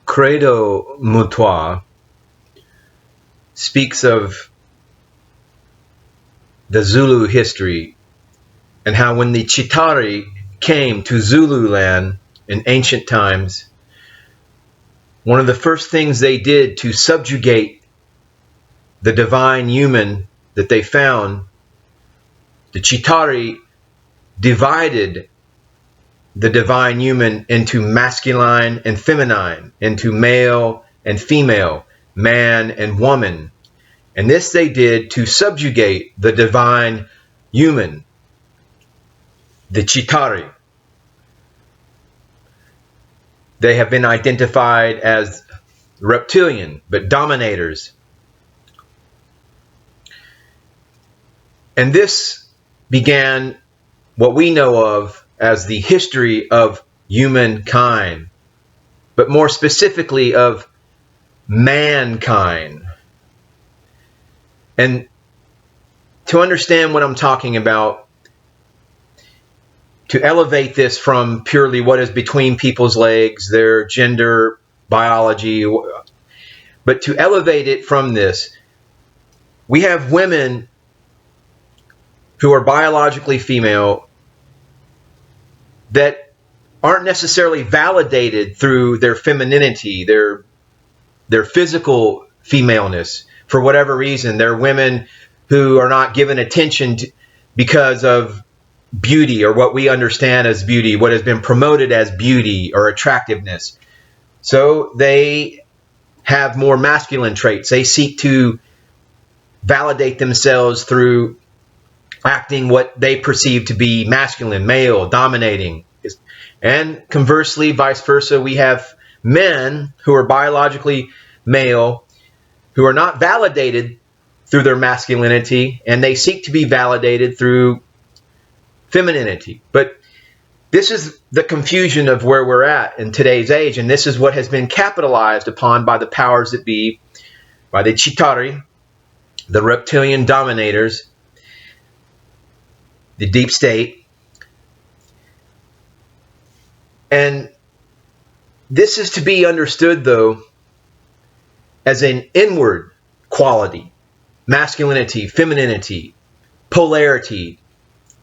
Credo Mutua speaks of the Zulu history and how when the Chitari came to Zululand in ancient times, one of the first things they did to subjugate the divine human that they found, the Chitari divided the divine human into masculine and feminine, into male and female, man and woman. And this they did to subjugate the divine human, the Chitari. They have been identified as reptilian, but dominators. And this began what we know of as the history of humankind, but more specifically of mankind. And to understand what I'm talking about, to elevate this from purely what is between people's legs, their gender, biology, but to elevate it from this, we have women who are biologically female that aren't necessarily validated through their femininity, their physical femaleness. For whatever reason, they're women who are not given attention to because of beauty, or what we understand as beauty, what has been promoted as beauty or attractiveness. So they have more masculine traits. They seek to validate themselves through acting what they perceive to be masculine, male, dominating. And conversely, vice versa, we have men who are biologically male who are not validated through their masculinity, and they seek to be validated through femininity. But this is the confusion of where we're at in today's age, and this is what has been capitalized upon by the powers that be, by the Chitari, the reptilian dominators, the deep state. And this is to be understood, though, as an inward quality, masculinity, femininity, polarity,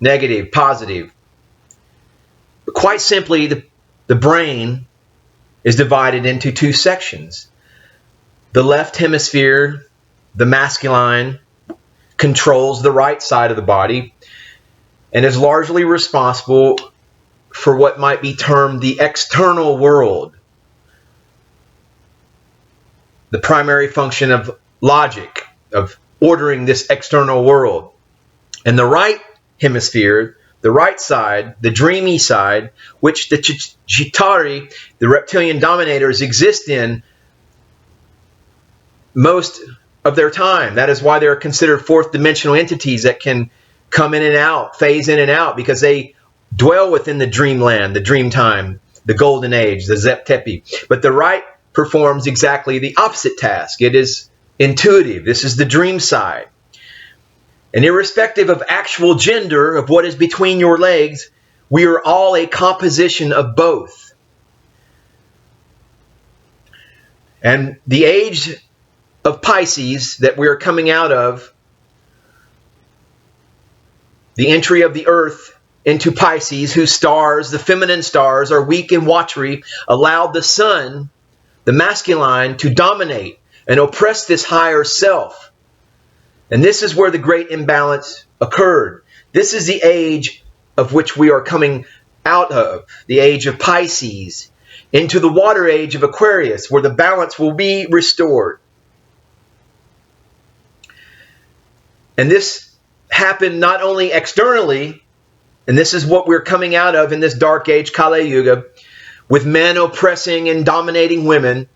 negative, positive. But quite simply, the brain is divided into two sections. The left hemisphere, the masculine, controls the right side of the body and is largely responsible for what might be termed the external world, the primary function of logic, of ordering this external world. And the right hemisphere, the right side, the dreamy side, which the Chitari, the reptilian dominators, exist in most of their time. That is why they're considered fourth dimensional entities that can come in and out, phase in and out, because they dwell within the dreamland, the dream time, the golden age, the Zep Tepi. But the right performs exactly the opposite task. It is intuitive. This is the dream side. And irrespective of actual gender, of what is between your legs, we are all a composition of both. And the age of Pisces that we are coming out of, the entry of the earth into Pisces, whose stars, the feminine stars, are weak and watery, allowed the sun, the masculine, to dominate and oppress this higher self. And this is where the great imbalance occurred. This is the age of which we are coming out of, the age of Pisces, into the water age of Aquarius, where the balance will be restored. And this happened not only externally, and this is what we're coming out of in this dark age, Kali Yuga, with men oppressing and dominating women,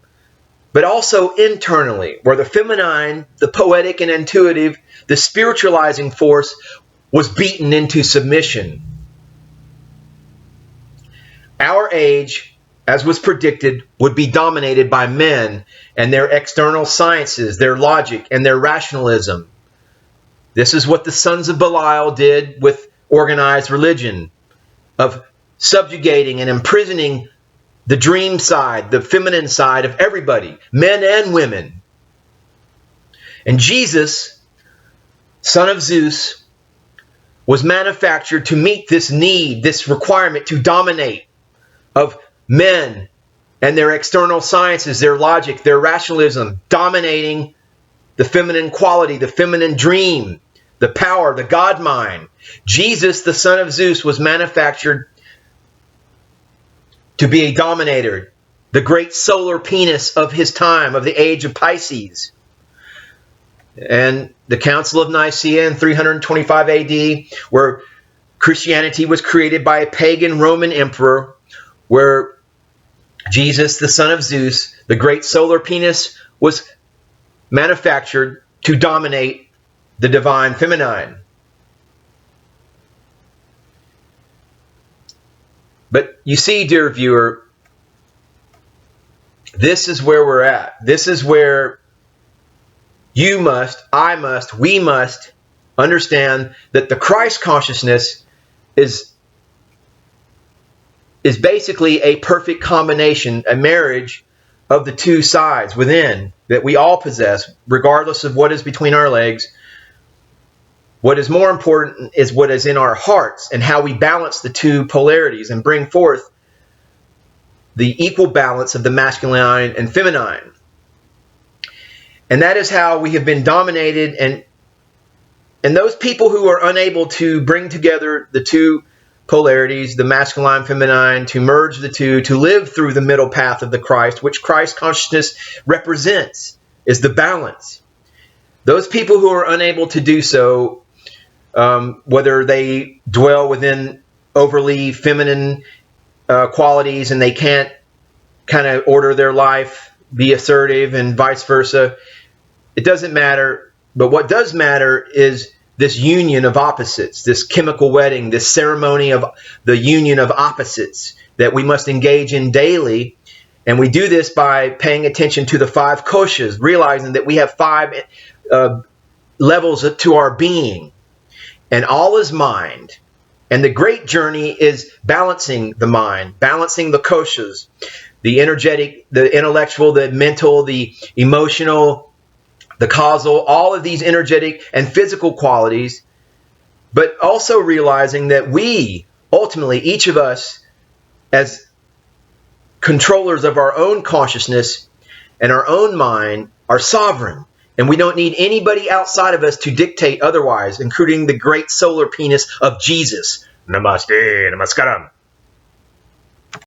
but also internally, where the feminine, the poetic and intuitive, the spiritualizing force was beaten into submission. Our age, as was predicted, would be dominated by men and their external sciences, their logic and their rationalism. This is what the sons of Belial did with organized religion, of subjugating and imprisoning the dream side, the feminine side of everybody, men and women. And Jesus, son of Zeus, was manufactured to meet this need, this requirement to dominate of men and their external sciences, their logic, their rationalism, dominating the feminine quality, the feminine dream, the power, the God mind. Jesus, the son of Zeus, was manufactured to be a dominator, the great solar penis of his time, of the age of Pisces. And the Council of Nicaea in 325 AD, where Christianity was created by a pagan Roman emperor, where Jesus, the son of Zeus, the great solar penis, was manufactured to dominate the divine feminine. But you see, dear viewer, this is where we're at. This is where you must, I must, we must understand that the Christ consciousness is basically a perfect combination, a marriage of the two sides within that we all possess, regardless of what is between our legs. What is more important is what is in our hearts and how we balance the two polarities and bring forth the equal balance of the masculine and feminine. And that is how we have been dominated, and those people who are unable to bring together the two polarities, the masculine, feminine, to merge the two, to live through the middle path of the Christ, which Christ consciousness represents, is the balance. Those people who are unable to do so, whether they dwell within overly feminine qualities and they can't kind of order their life, be assertive, and vice versa, it doesn't matter. But what does matter is this union of opposites, this chemical wedding, this ceremony of the union of opposites that we must engage in daily. And we do this by paying attention to the five koshas, realizing that we have five levels to our being. And all is mind. And the great journey is balancing the mind, balancing the koshas, the energetic, the intellectual, the mental, the emotional, the causal, all of these energetic and physical qualities, but also realizing that we, ultimately, each of us, as controllers of our own consciousness and our own mind, are sovereign. And we don't need anybody outside of us to dictate otherwise, including the great solar penis of Jesus. Namaste, namaskaram.